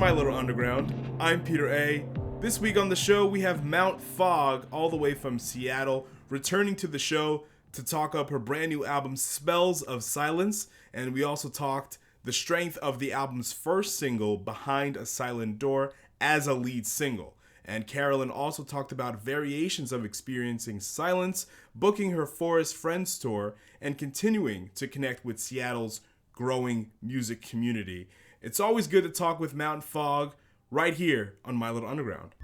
My Little Underground. I'm Peter A. This week on the show, we have Mount Fog, all the way from Seattle, returning to the show to talk up her brand new album, Spells of Silence. And we also talked the strength of the album's first single, Behind a Silent Door, as a lead single. And Carolyn also talked about variations of experiencing silence, booking her Forest Friends tour, and continuing to connect with Seattle's growing music community. It's always good to talk with Mount Fog right here on My Little Underground.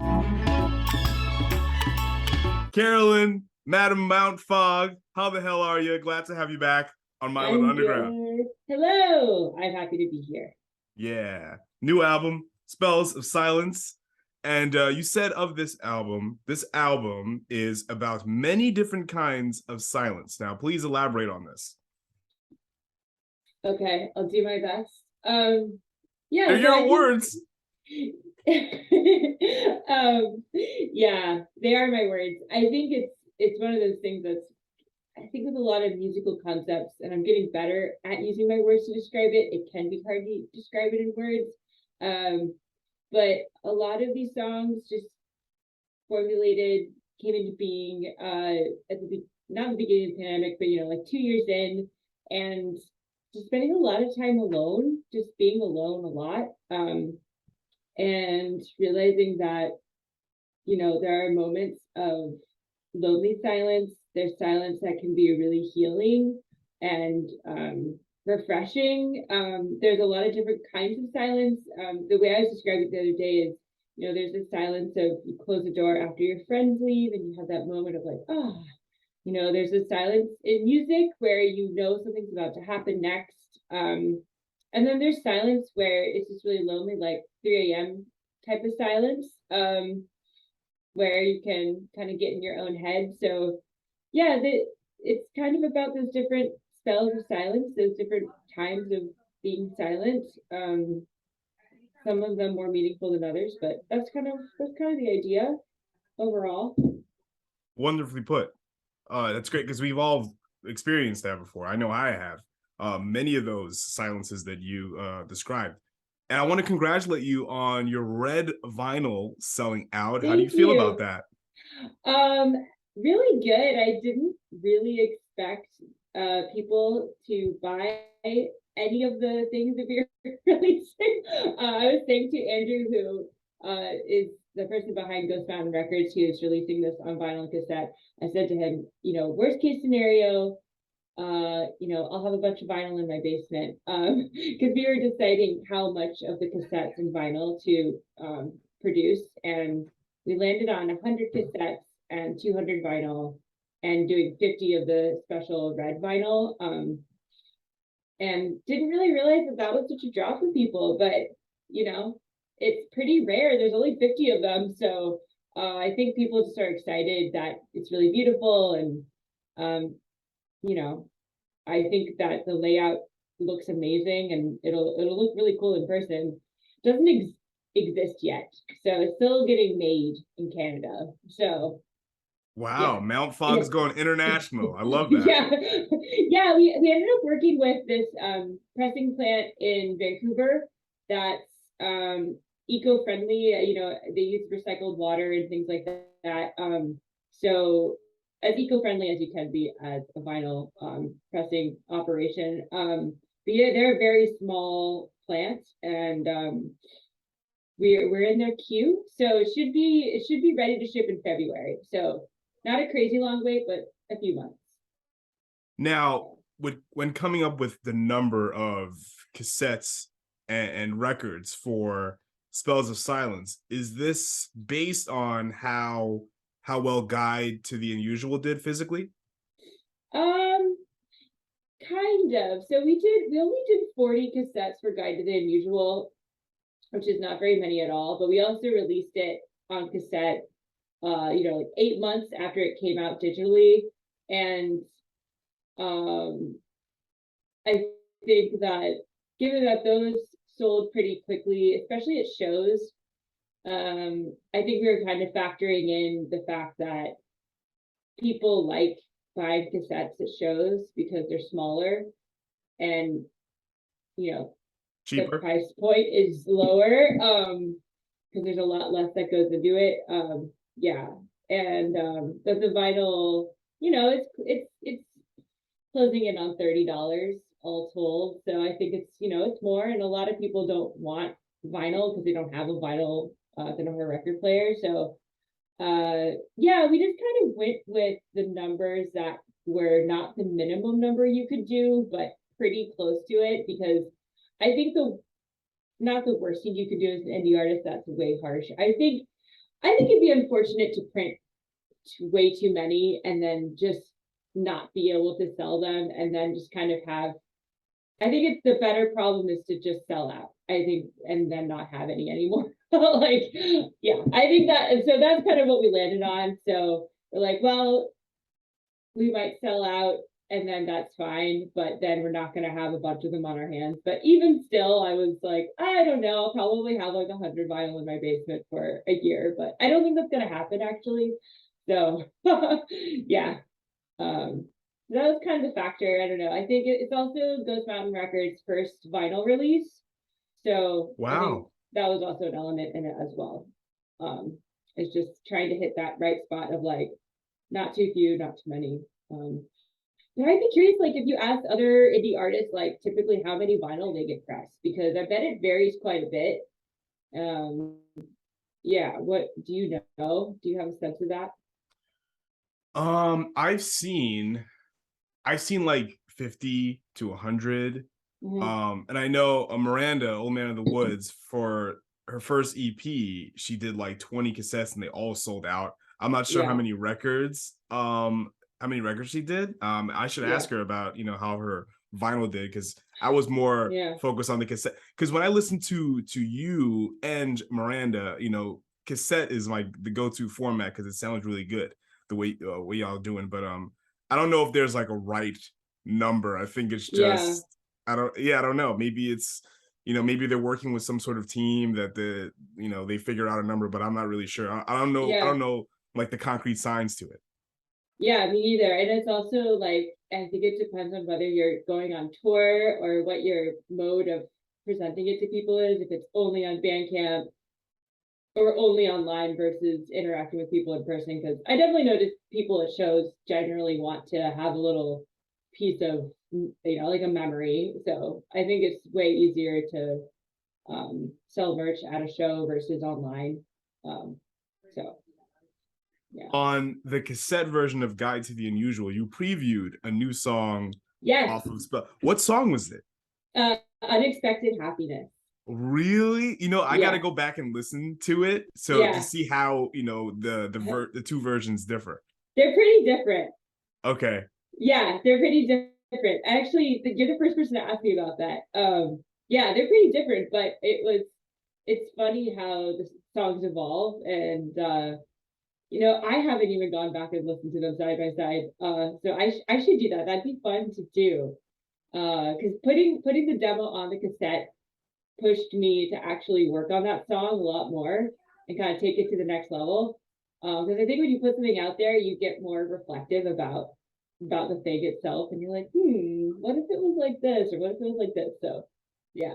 Carolyn, Madam Mount Fog, how the hell are you? Glad to have you back on My Little Underground. Good. Hello, I'm happy to be here. Yeah. New album, Spells of Silence. And you said of this album is about many different kinds of silence. Now, please elaborate on this. Okay, I'll do my best. Yeah, They're your words. Yeah, they are my words. I think it's one of those things that's, I think with a lot of musical concepts, and I'm getting better at using my words to describe it. It can be hard to describe it in words. But a lot of these songs just came into being at not the beginning of the pandemic, but like 2 years in, and just spending a lot of time alone, just being alone a lot, and realizing that there are moments of lonely silence. There's silence that can be really healing and refreshing. There's a lot of different kinds of silence. The way I was describing it the other day is, there's the silence of you close the door after your friends leave and you have that moment of like, oh, there's a silence in music where something's about to happen next. And then there's silence where it's just really lonely, like 3 a.m. type of silence, where you can kind of get in your own head. So yeah, it's kind of about those different spells of silence, those different times of being silent. Some of them more meaningful than others, but that's kind of the idea overall. Wonderfully put. That's great because we've all experienced that before. I know I have. Many of those silences that you described. And I want to congratulate you on your red vinyl selling out. How do you feel about that? Really good. I didn't really expect people to buy any of the things that we were releasing. I was saying to Andrew, who is the person behind Ghost Mountain Records, who is releasing this on vinyl and cassette. I said to him, worst case scenario, I'll have a bunch of vinyl in my basement, because we were deciding how much of the cassettes and vinyl to produce, and we landed on 100 cassettes and 200 vinyl, and doing 50 of the special red vinyl, and didn't really realize that was such a draw for people, but it's pretty rare. There's only 50 of them, so I think people just are excited that it's really beautiful, and I think that the layout looks amazing, and it'll look really cool in person. Doesn't exist yet, so it's still getting made in Canada. So wow, yeah. Mount Fog's going international. I love that. Yeah, we ended up working with this pressing plant in Vancouver that's eco-friendly. They use recycled water and things like that. So as eco-friendly as you can be as a vinyl pressing operation. But yeah, they're a very small plant, and we're in their queue, so it should be ready to ship in February. So not a crazy long wait, but a few months. Now, when coming up with the number of cassettes and records for Spells of Silence, is this based on how well Guide to the Unusual did physically? Kind of. So we only did 40 cassettes for Guide to the Unusual, which is not very many at all, but we also released it on cassette like 8 months after it came out digitally. And I think that given that those sold pretty quickly, especially at shows, I think we were kind of factoring in the fact that people like buying cassettes at shows because they're smaller, and the Cheaper. price point is lower, because there's a lot less that goes into it. Yeah, and but the vinyl, it's closing in on $30 all told. So I think it's more, and a lot of people don't want vinyl because they don't have a vinyl, they don't have a record player. So yeah, we just kind of went with the numbers that were not the minimum number you could do, but pretty close to it, because I think the not the worst thing you could do as an indie artist. That's way harsh. I think it'd be unfortunate to print way too many and then just not be able to sell them, and then just kind of have. I think it's the better problem is to just sell out. I think, and then not have any anymore. Like, yeah, I think that, and so that's kind of what we landed on. So we're like, well, we might sell out and then that's fine, but then we're not going to have a bunch of them on our hands. But even still, I was like, I don't know, I'll probably have like 100 vinyl in my basement for a year, but I don't think that's going to happen actually. So yeah, that was kind of the factor. I don't know. I think it's also Ghost Mountain Records' first vinyl release. So I think Wow. that was also an element in it as well. It's just trying to hit that right spot of like not too few, not too many. But I'd be curious, like if you ask other indie artists, like typically how many vinyl they get pressed, because I bet it varies quite a bit. Um, yeah, what do you know? Do you have a sense of that? Um, I've seen I've seen like 50 to 100. Mhm. And I know Miranda, Old Man of the Woods, for her first EP, she did like 20 cassettes and they all sold out. I'm not sure Yeah, how many records she did. I should yeah, ask her about, how her vinyl did, because I was more yeah, focused on the cassette. Because when I listen to you and Miranda, cassette is like the go-to format because it sounds really good the way y'all doing. But I don't know if there's like a right number. I think it's yeah, just I don't know. Maybe it's maybe they're working with some sort of team that they figure out a number, but I'm not really sure. I don't know. I yeah. don't know like the concrete signs to it. Yeah, me neither. And it's also like, I think it depends on whether you're going on tour or what your mode of presenting it to people is. If it's only on Bandcamp or only online versus interacting with people in person. Because I definitely notice people at shows generally want to have a little piece of, like a memory. So I think it's way easier to sell merch at a show versus online. Um, so yeah. On the cassette version of Guide to the Unusual, you previewed a new song Yes. off of Spell. What song was it? Unexpected happiness. Really? I got to Yeah. go back and listen to it so to Yeah. see how, the two versions differ. They're pretty different. Okay. Yeah, they're pretty different. Actually, you're the first person to ask me about that. Yeah, they're pretty different, but it's funny how the songs evolve, and I haven't even gone back and listened to them side by side. So I should do that. That'd be fun to do. Because putting the demo on the cassette pushed me to actually work on that song a lot more and kind of take it to the next level. Because I think when you put something out there, you get more reflective about the thing itself, and you're like, what if it was like this, or what if it was like this? So, yeah,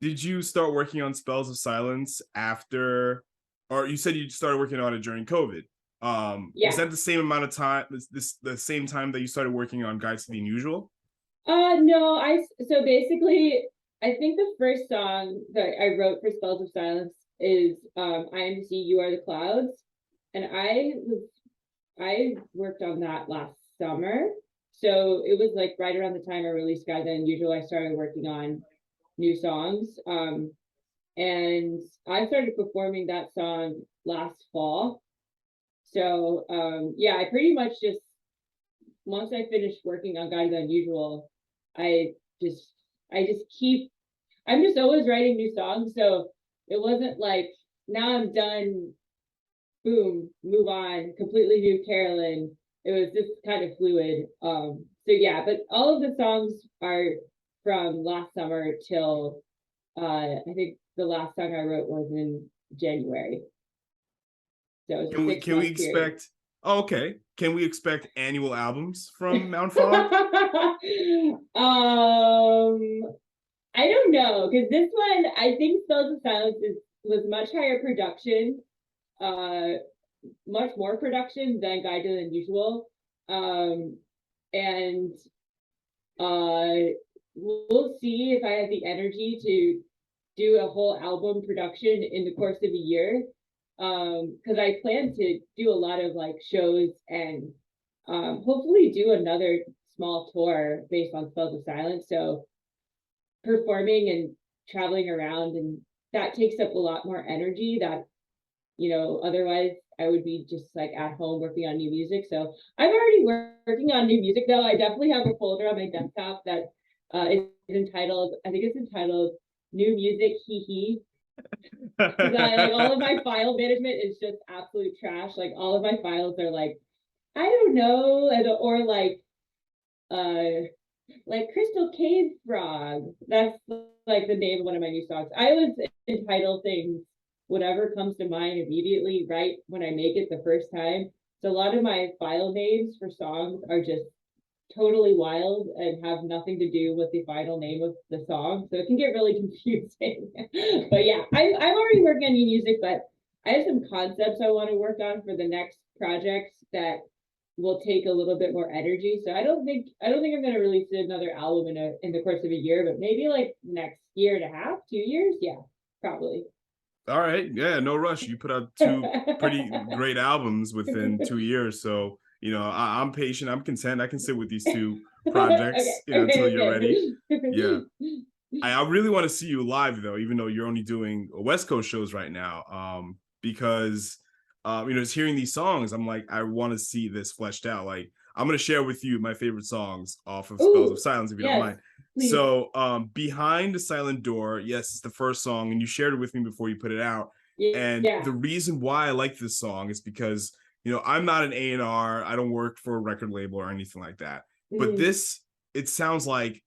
Did you start working on Spells of Silence after, or you said you started working on it during COVID? Was yeah. that the same amount of time? Was this the same time that you started working on Guides to the Unusual? No, so basically, I think the first song that I wrote for Spells of Silence is I Am to See You Are the Clouds, and I worked on that last summer. So it was like right around the time I released Guide to the Unusual, I started working on new songs. And I started performing that song last fall. So yeah, I pretty much just once I finished working on Guide to the Unusual, I just I just keep I'm just always writing new songs. So it wasn't like now I'm done, boom, move on, completely new Carolyn. It was just kind of fluid. So yeah, but all of the songs are from last summer till I think the last song I wrote was in January. So it was Can a we six can we month period. expect? Oh, okay. Can we expect annual albums from Mount Fog? um, I don't know, because this one I think Spells of Silence was much higher production, uh, much more production than Guide to the Unusual, and we'll see if I have the energy to do a whole album production in the course of a year. Because I plan to do a lot of like shows and hopefully do another small tour based on Spells of Silence. So performing and traveling around, and that takes up a lot more energy that, otherwise I would be just like at home working on new music. So I'm already working on new music though. I definitely have a folder on my desktop that is entitled, I think it's entitled New Music Hee Hee. Because I like all of my file management is just absolute trash. Like all of my files are like, I don't know, or like Crystal Cave Frog. That's like the name of one of my new songs. I always entitle things whatever comes to mind immediately, right when I make it the first time. So a lot of my file names for songs are just totally wild and have nothing to do with the final name of the song. So it can get really confusing. But yeah, I'm already working on new music, but I have some concepts I want to work on for the next projects that will take a little bit more energy. So I don't think I'm gonna release another album in the course of a year, but maybe like next year and a half, 2 years. Yeah, probably. All right, yeah, no rush. You put out two pretty great albums within 2 years, so I'm patient. I'm content. I can sit with these two Okay, projects, until you're ready. okay, Yeah, okay. I really want to see you live though, even though you're only doing West Coast shows right now. Because just hearing these songs, I'm like, I want to see this fleshed out. Like, I'm gonna share with you my favorite songs off of Spells of Ooh, Silence, if you don't yes, mind. please. So, Behind the Silent Door, yes, it's the first song, and you shared it with me before you put it out. And Yeah. the reason why I like this song is because I'm not an A&R. I don't work for a record label or anything like that. But Mm-hmm. this sounds like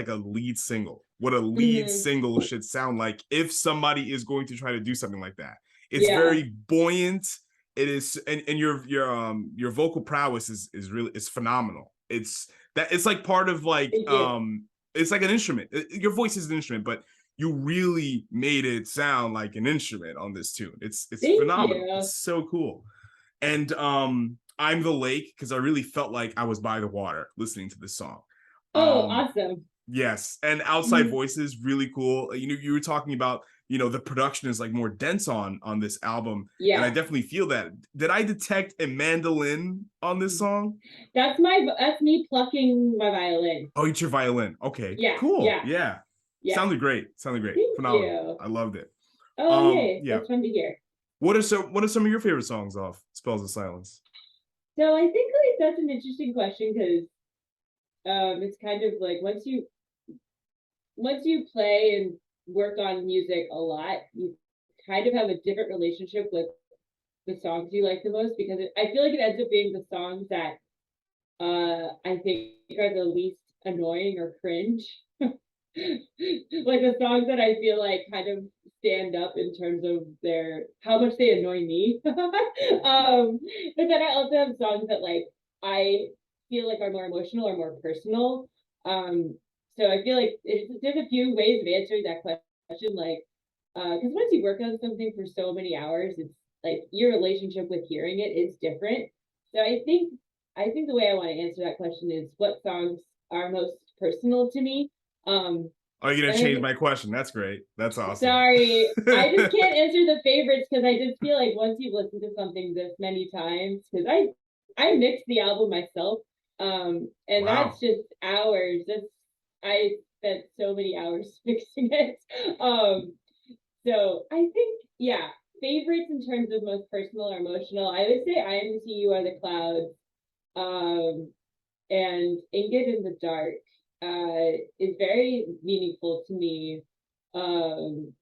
a lead single. What a lead Mm-hmm. single should sound like if somebody is going to try to do something like that. It's Yeah. very buoyant. It is, and your vocal prowess is phenomenal. It's like part of like Thank you. it's like an instrument. Your voice is an instrument, but you really made it sound like an instrument on this tune. It's Thank phenomenal. you. It's so cool. And I'm the Lake, because I really felt like I was by the water listening to this song. Oh, Um awesome. yes, and Outside Mhm. Voices really cool. You were talking about the production is like more dense on this album, and I Yeah. definitely feel that. Did I detect a mandolin on this song? That's me plucking my violin. Oh, it's your violin. Okay, Yeah, cool. yeah, Yeah. yeah. Sounded great. Thank Phenomenal. you. I loved it. Oh, yay. Yeah. That's fun to hear. What are some of your favorite songs off Spells of Silence? So I think like that's an interesting question because it's kind of like once you play and work on music a lot, you kind of have a different relationship with the songs you like the most because I feel like it ends up being the songs that I think are the least annoying or cringe. Like the songs that I feel like kind of stand up in terms of their how much they annoy me. But then I also have songs that like I feel like are more emotional or more personal. So I feel like there's a few ways of answering that question. Like, because once you work on something for so many hours, it's like your relationship with hearing it is different. So I think the way I want to answer that question is what songs are most personal to me. Um, Oh, you're gonna and I change think, my question. That's great. That's awesome. sorry, I just can't answer the favorites because I just feel like once you've listened to something this many times, because I mixed the album myself, and that's Wow. just hours. I spent so many hours mixing it. So I think yeah, favorites in terms of most personal or emotional, I would say I Am to You Are the Clouds, um, and Ingot in the Dark is very meaningful to me. Um,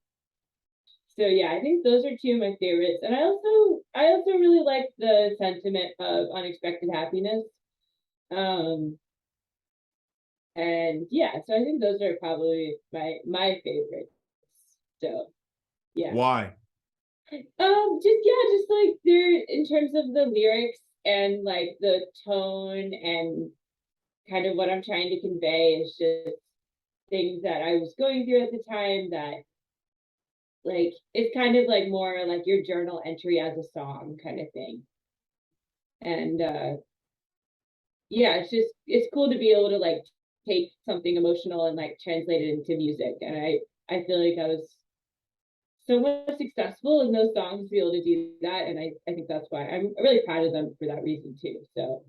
so yeah, I think those are two of my favorites, and I also really like the sentiment of Unexpected Happiness. Um, and yeah, so I think those are probably my favorites. So yeah, Why? just like they're in terms of the lyrics and like the tone and kind of what I'm trying to convey is just things that I was going through at the time that like it's kind of like more like your journal entry as a song kind of thing. And yeah, it's cool to be able to like take something emotional and like translate it into music. And I feel like I was so much successful in those songs to be able to do that. And I think that's why I'm really proud of them for that reason too. So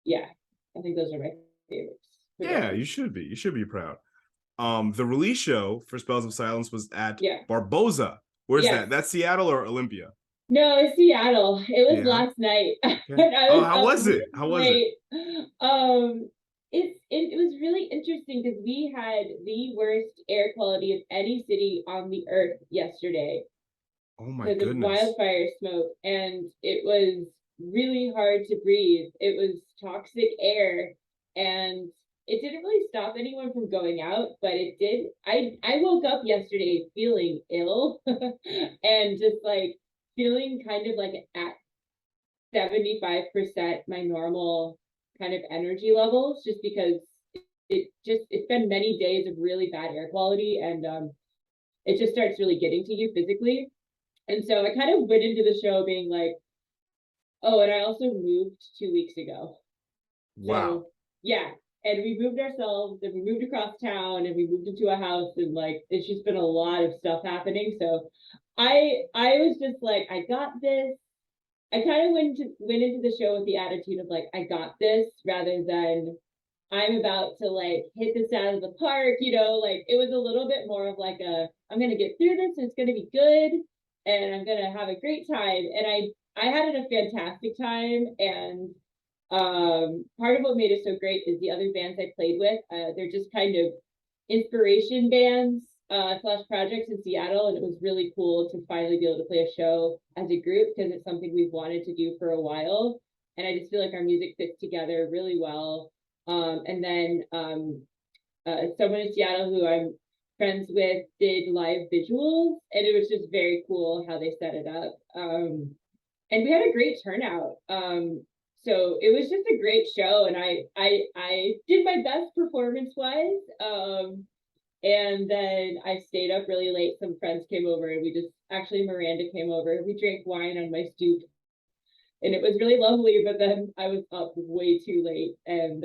yeah, I think those are my favorites for Yeah, those. you should be. You should be proud. The release show for Spells of Silence was at Yeah. Barboza. Where's Yes. that? That's Seattle or Olympia? No, it's Seattle. It was Seattle. last night. Okay. And I Oh, was how up was it? How really was it? late. It was really interesting because we had the worst air quality of any city on the earth yesterday Oh my because of goodness. wildfire smoke, and it was really hard to breathe. It was toxic air, and it didn't really stop anyone from going out, but it did. I woke up yesterday feeling ill and just like feeling kind of like at 75% my normal kind of energy levels, just because it's been many days of really bad air quality, and it just starts really getting to you physically. And so I kind of went into the show being like, oh, and I also moved 2 weeks ago. Wow. So yeah, and we moved ourselves, and we moved across town, and we moved into a house, and like it's just been a lot of stuff happening. So I was just like, I got this. I kind of went into the show with the attitude of like, I got this, rather than I'm about to like hit this out of the park, like it was a little bit more of like I'm gonna get through this, and it's gonna be good, and I'm gonna have a great time. And I had a fantastic time. And part of what made it so great is the other bands I played with. They're just kind of inspiration bands slash projects in Seattle, and it was really cool to finally be able to play a show as a group because it's something we've wanted to do for a while. And I just feel like our music fits together really well. And then someone in Seattle who I'm friends with did live visuals, and it was just very cool how they set it up. And we had a great turnout. So it was just a great show, and I did my best performance wise. And then I stayed up really late. Some friends came over, and we just actually Miranda came over. We drank wine on my stoop, and it was really lovely. But then I was up way too late, and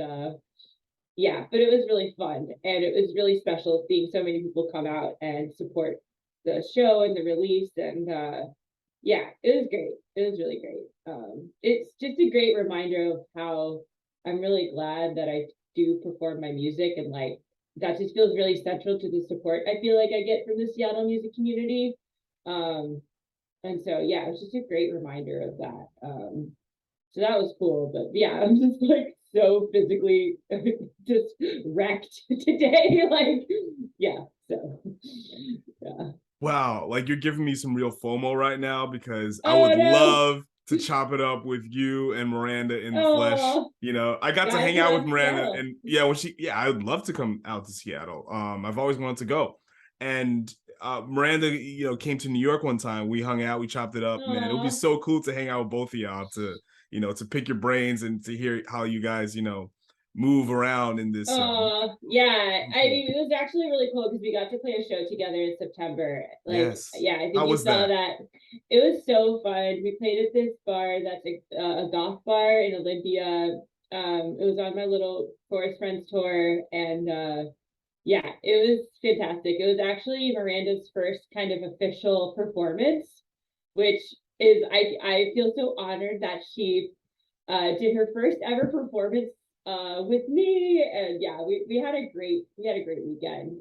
yeah, but it was really fun, and it was really special seeing so many people come out and support the show and the release. And yeah, it was great. It was really great. It's just a great reminder of how I'm really glad that I do perform my music, and like that just feels really central to the support I feel like I get from the Seattle music community. Um, and so yeah, it's just a great reminder of that. So that was cool. But yeah, I'm just like so physically just wrecked today. Like, yeah. So yeah. Wow, like you're giving me some real FOMO right now because I Oh would no. love to chop it up with you and Miranda in the flesh. Oh, I got to gotta hang come out with out to Miranda, Seattle. and yeah, I would love to come out to Seattle. I've always wanted to go. And Miranda, came to New York one time. We hung out, we chopped it up. Man, it would be Oh, so cool to hang out with both of y'all to pick your brains and to hear how you guys, move around in this. yeah. I Cool. mean, it was actually really cool because we got to play a show together in September. Like, Yes. yeah, I How think you was saw that? that. It was so fun. We played at this bar that's a goth bar in Olympia. It was on my little Forest Friends tour, and yeah, it was fantastic. It was actually Miranda's first kind of official performance, which is I feel so honored that she did her first ever performance with me. And yeah, we had a great weekend.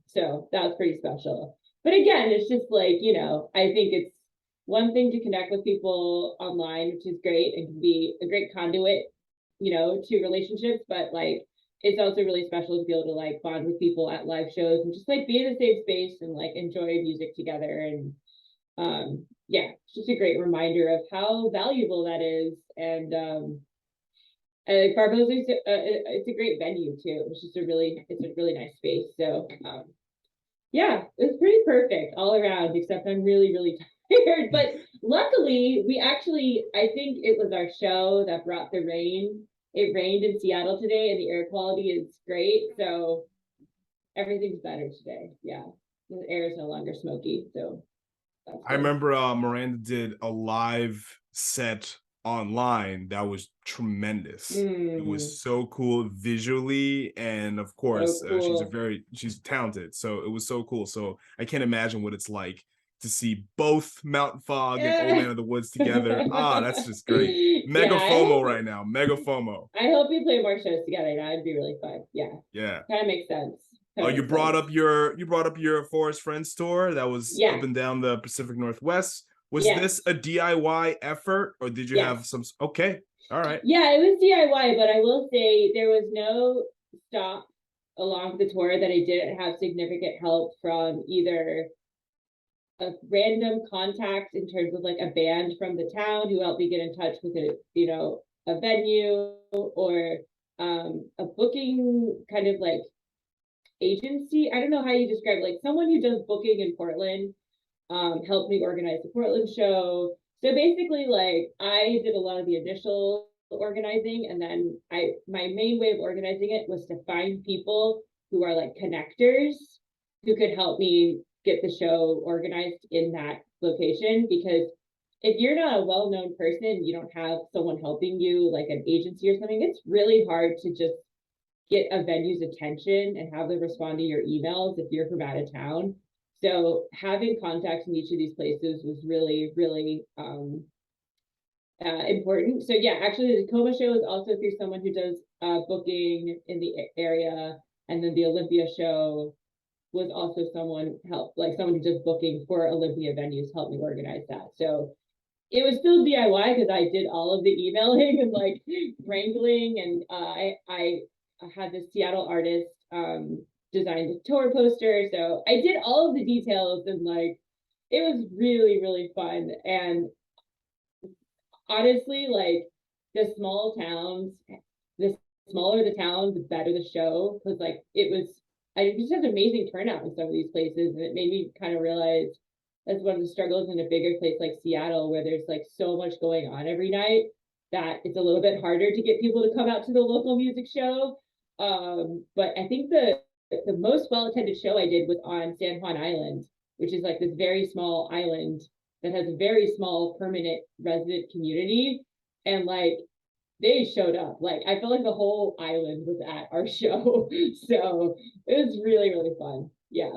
So that was pretty special. But again, it's just like, I think it's one thing to connect with people online, which is great and can be a great conduit, to relationships, but like it's also really special to be able to like bond with people at live shows and just like be in a safe space and like enjoy music together. And yeah, it's just a great reminder of how valuable that is. And Barbo's it's a great venue too. It's a really nice space. So yeah, it's pretty perfect all around, except I'm really, really tired. But luckily, I think it was our show that brought the rain. It rained in Seattle today, and the air quality is great. So everything's better today. Yeah, the air is no longer smoky, so that's I good. remember Miranda did a live set online that was tremendous. It was Mm, so cool visually, and of so course, cool. she's talented. So it was so cool. So I can't imagine what it's like to see both Mountain Fog and Old Man Yeah. of the Woods together. Ah, that's just great. Yeah, Mega FOMO right now. Mega FOMO. I hope we play more shows together. That'd be really fun. Yeah, Yeah. kind of makes sense. Oh, Kind of makes sense. you brought up your Forest Friends tour that was up Yeah, and down the Pacific Northwest. Was yes, this a DIY effort or did you yes. have some? Okay, all right. Yeah, it was DIY, but I will say there was no stop along the tour that I didn't have significant help from either a random contact in terms of like a band from the town who helped me get in touch with a venue, or a booking kind of like agency. I don't know how you describe it, like someone who does booking in Portland, helped me organize the Portland show. So basically, like I did a lot of the initial organizing, and then my main way of organizing it was to find people who are like connectors who could help me get the show organized in that location. Because if you're not a well-known person, you don't have someone helping you, like an agency or something, it's really hard to just get a venue's attention and have them respond to your emails if you're from out of town. So having contacts in each of these places was really, really important. So yeah, actually the Tacoma show is also through someone who does booking in the area, and then the Olympia show was also someone who does booking for Olympia venues helped me organize that. So it was still DIY because I did all of the emailing and like wrangling, and I had this Seattle artist designed a tour poster, so I did all of the details, and like it was really really fun. And honestly, like the small towns, the smaller the town, the better the show, because like I just had amazing turnout in some of these places, and it made me kind of realize that's one of the struggles in a bigger place like Seattle, where there's like so much going on every night that it's a little bit harder to get people to come out to the local music show. But I think the most well attended show I did was on San Juan Island, which is like this very small island that has a very small permanent resident community. And like they showed up. Like I felt like the whole island was at our show. So it was really, really fun. Yeah.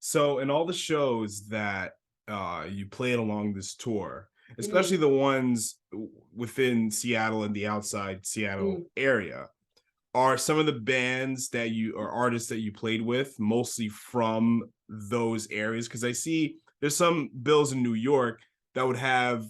So in all the shows that you played along this tour, especially Mm, the ones within Seattle and the outside Seattle mm. area, are some of the bands that you or artists that you played with mostly from those areas? Because I see there's some bills in New York that would have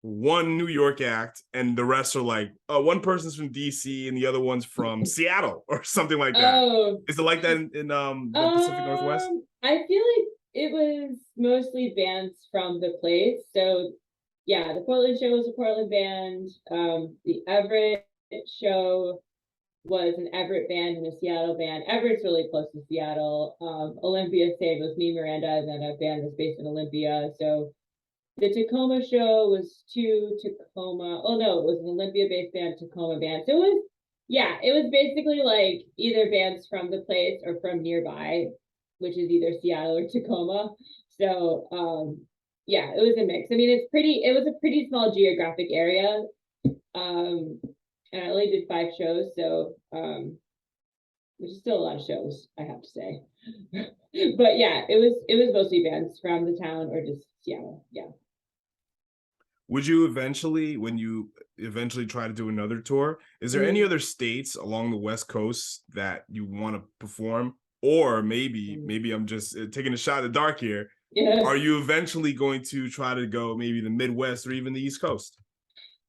one New York act and the rest are like, oh, one person's from DC and the other one's from Seattle or something like that. Oh, Is it like that in the Pacific Northwest? I feel like it was mostly bands from the place. So yeah, the Portland show was a Portland band. The Everett show was an Everett band and a Seattle band. Everett's really close to Seattle. Olympia same was me, Miranda, and then a band that's based in Olympia. So the Tacoma show was two Tacoma. Oh no, it was an Olympia-based band, Tacoma band. So it was basically like either bands from the place or from nearby, which is either Seattle or Tacoma. So yeah, it was a mix. I mean, it was a pretty small geographic area. Um, and I only did 5 shows, so which is still a lot of shows, I have to say. But yeah, it was mostly bands from the town or just Seattle. Yeah. Would you eventually, when you eventually try to do another tour, is there any Mm, other states along the West Coast that you want to perform? Or mm. maybe I'm just taking a shot in the dark here. Yeah. Are you eventually going to try to go maybe the Midwest or even the East Coast?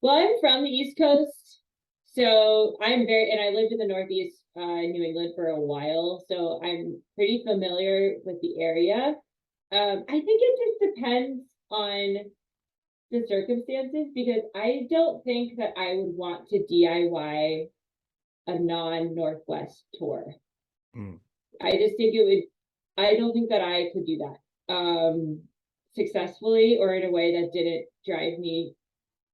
Well, I'm from the East Coast, so and I lived in the Northeast, New England for a while, so I'm pretty familiar with the area. I think it just depends on the circumstances, because I don't think that I would want to DIY a non-Northwest tour. Mm. I just think it would, I don't think that I could do that successfully, or in a way that didn't drive me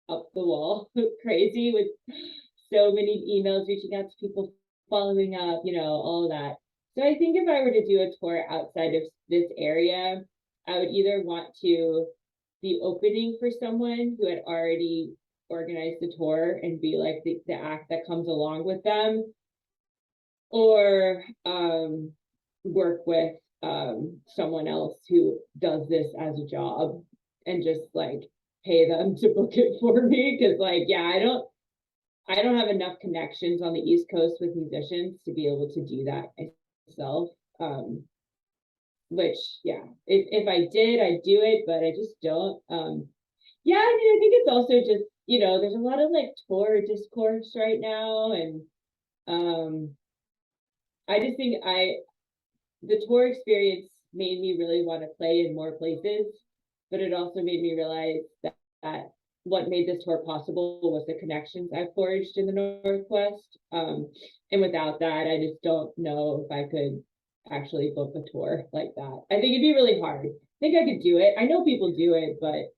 up the wall crazy with so many emails reaching out to people, following up, all of that. So I think if I were to do a tour outside of this area, I would either want to be opening for someone who had already organized the tour and be like the act that comes along with them, or work with someone else who does this as a job and just like pay them to book it for me. Because like, yeah, I don't have enough connections on the East Coast with musicians to be able to do that myself. Which, yeah, if I did, I'd do it, but I just don't. Yeah, I mean, I think it's also just, there's a lot of like tour discourse right now. And I just think the tour experience made me really want to play in more places, but it also made me realize that what made this tour possible was the connections I forged in the Northwest. And without that, I just don't know if I could actually book a tour like that. I think it'd be really hard. I think I could do it. I know people do it, but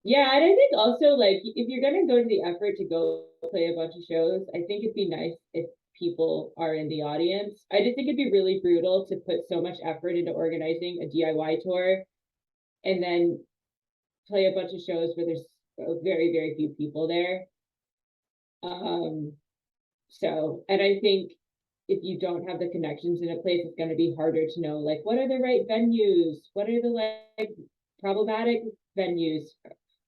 yeah, and I think also like if you're gonna go to the effort to go play a bunch of shows, I think it'd be nice if people are in the audience. I just think it'd be really brutal to put so much effort into organizing a DIY tour and then play a bunch of shows where there's very, very few people there. So, and I think if you don't have the connections in a place, it's going to be harder to know like what are the right venues, what are the like problematic venues,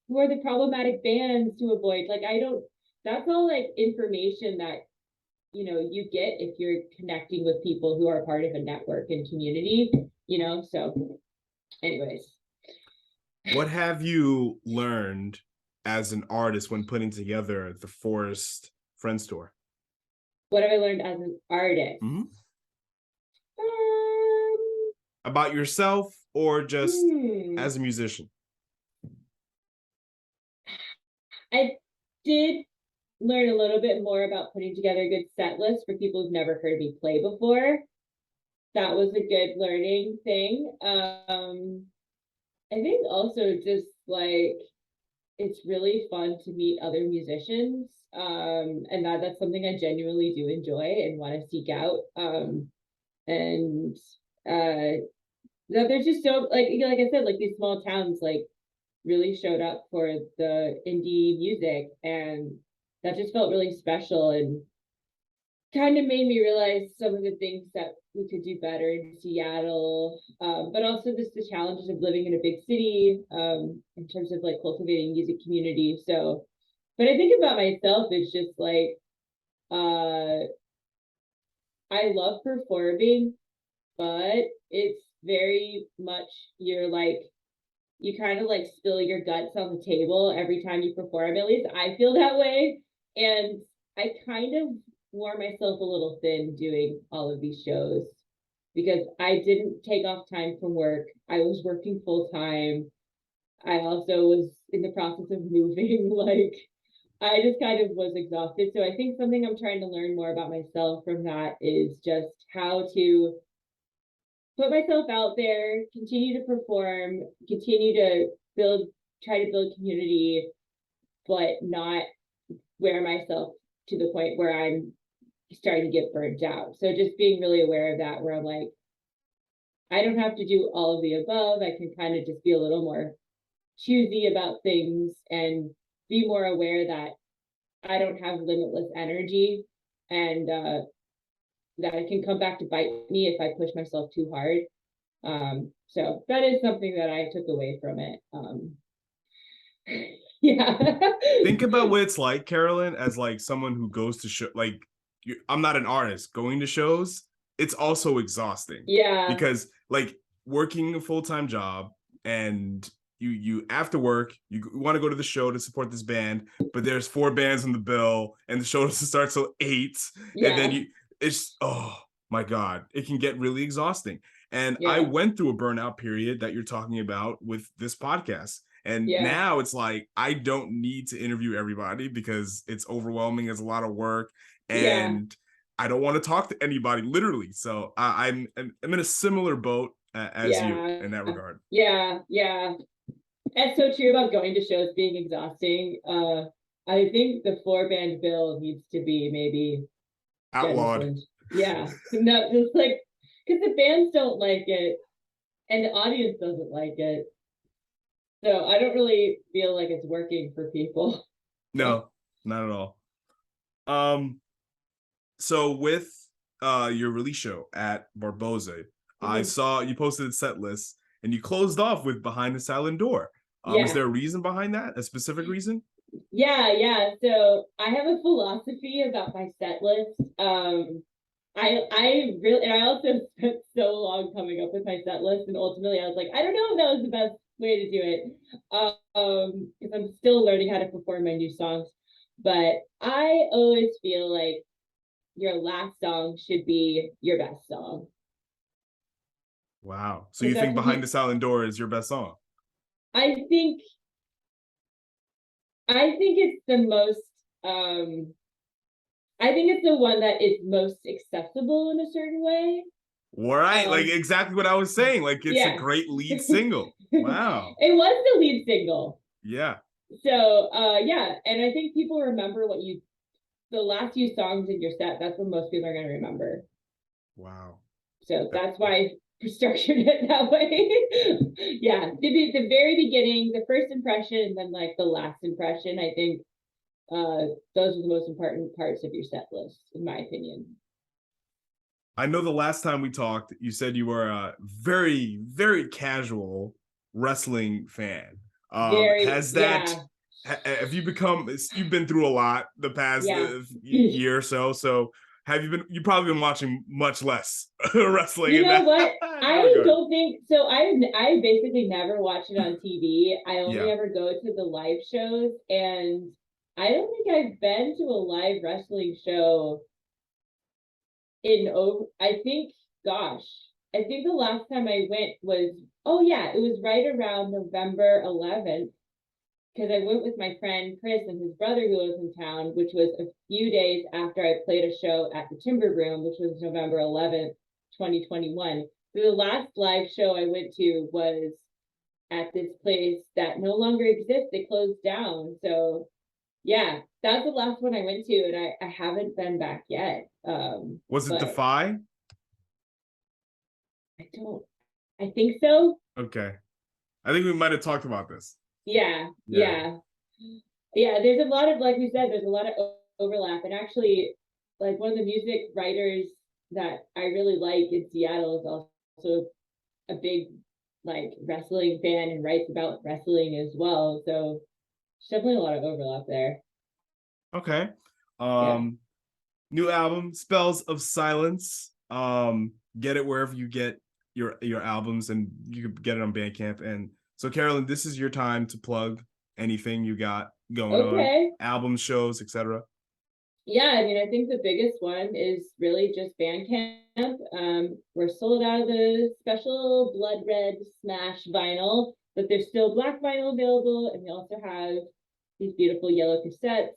who are the problematic bands to avoid. Like I don't. That's all like information that you get if you're connecting with people who are part of a network and community. So, anyways. What have you learned as an artist when putting together the Forest Friends Tour? What have I learned as an artist? Mm-hmm. About yourself or just as a musician? I did learn a little bit more about putting together a good set list for people who've never heard me play before. That was a good learning thing. I think also just like it's really fun to meet other musicians. And that's something I genuinely do enjoy and want to seek out. And that there's just so like I said, like these small towns like really showed up for the indie music, and that just felt really special and kind of made me realize some of the things that we could do better in Seattle, but also just the challenges of living in a big city in terms of like cultivating music community. So, but I think about myself, it's just like, I love performing, but it's very much you kind of like spill your guts on the table every time you perform. At least I feel that way. And I kind of wore myself a little thin doing all of these shows because I didn't take off time from work. I was working full time. I also was in the process of moving. Like, I just kind of was exhausted. So I think something I'm trying to learn more about myself from that is just how to put myself out there, continue to perform, continue to try to build community, but not wear myself to the point where I'm starting to get burnt out. So just being really aware of that, where I'm like, I don't have to do all of the above. I can kind of just be a little more choosy about things and be more aware that I don't have limitless energy, and that it can come back to bite me if I push myself too hard. So that is something that I took away from it. Yeah. Think about what it's like, Carolyn, as like someone who goes to show. Like, I'm not an artist. Going to shows, it's also exhausting. Yeah. Because like working a full-time job and you after work you want to go to the show to support this band, but there's 4 bands on the bill and the show doesn't start till 8, and then it's oh my god, it can get really exhausting. And I went through a burnout period that you're talking about with this podcast, and now it's like I don't need to interview everybody because it's overwhelming, it's a lot of work, and I don't want to talk to anybody literally. So I'm in a similar boat as you in that regard. Yeah. That's so true about going to shows being exhausting. I think the 4-band bill needs to be maybe outlawed. Yeah. No, just like, because the fans don't like it and the audience doesn't like it. So I don't really feel like it's working for people. No, not at all. Um, so with your release show at Barboza, I Mhm. saw you posted a set list and you closed off with Behind the Silent Door. Is Yeah. there a reason behind that? A specific reason? Yeah. So I have a philosophy about my set list. I really, and I also spent so long coming up with my set list, and ultimately I was like, I don't know if that was the best way to do it, because I'm still learning how to perform my new songs. But I always feel like your last song should be your best song, Wow. So because you that's think what Behind you. the Silent Door is your best song? I think I think it's the most. Um, I think it's the one that is most accessible in a certain way. Right, like Um, exactly what I was saying. Like it's a yeah. great lead single. Wow. It was the lead single. Yeah. So yeah, and I think people remember the last few songs in your set, that's what most people are gonna remember. Wow. So that's why I structured it that way. Yeah. The very beginning, the first impression, and then like the last impression, I think those are the most important parts of your set list, in my opinion. I know the last time we talked, you said you were a very, very casual wrestling fan. Very, Has that yeah, have you become? You've been through a lot the past yeah. year or so. So have you been? You've probably been watching much less wrestling You in know that, what? in that I regard. don't think so. I basically never watch it on TV. I only Yeah. ever go to the live shows, and I don't think I've been to a live wrestling show in over. I think, gosh, I think the last time I went was, oh yeah, it was right around November 11th, because I went with my friend Chris and his brother who lives in town, which was a few days after I played a show at the Timber Room, which was November 11th, 2021. So the last live show I went to was at this place that no longer exists. They closed down. So yeah, that's the last one I went to, and I haven't been back yet. Was it But Defy? I don't. I think so. Okay. I think we might have talked about this. Yeah, Yeah. yeah. Yeah, there's a lot of, like we said, there's a lot of overlap. And actually, like one of the music writers that I really like in Seattle is also a big like wrestling fan and writes about wrestling as well. So there's definitely a lot of overlap there. Okay. Yeah. New album, Spells of Silence. Get it wherever you get your albums, and you can get it on Bandcamp. And so, Carolyn, this is your time to plug anything you got going on, Okay. album shows, etc. Yeah, I mean, I think the biggest one is really just Bandcamp. We're sold out of the special Blood Red Smash vinyl, but there's still black vinyl available, and we also have these beautiful yellow cassettes.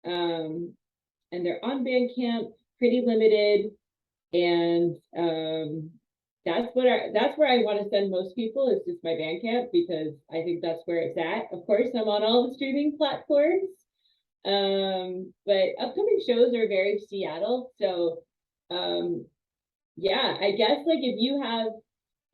Um, and they're on Bandcamp, pretty limited, and that's where I want to send most people is just my Bandcamp because I think that's where it's at. Of course, I'm on all the streaming platforms. But upcoming shows are very Seattle. So yeah, I guess like if you have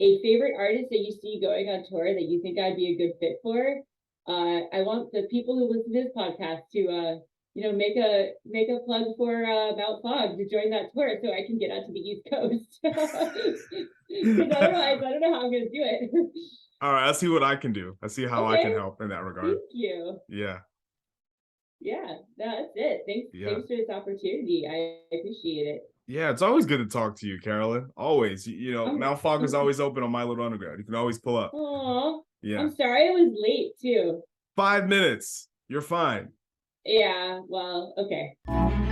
a favorite artist that you see going on tour that you think I'd be a good fit for, I want the people who listen to this podcast to make a plug for Mount Fog to join that tour so I can get out to the East Coast. Because otherwise I don't know how I'm gonna do it. All right, I'll see what I can do. I'll see how I can Okay, help in that regard. thank you. Yeah, Yeah, that's it. yeah, Thanks for this opportunity. I appreciate it. yeah. It's always good to talk to you, Carolyn. Always. I'm, Mount Fog is I'm always open on My Little Underground. You can always pull up. Aw, Yeah, I'm sorry I was late too. 5 minutes. You're fine. Yeah, well, okay.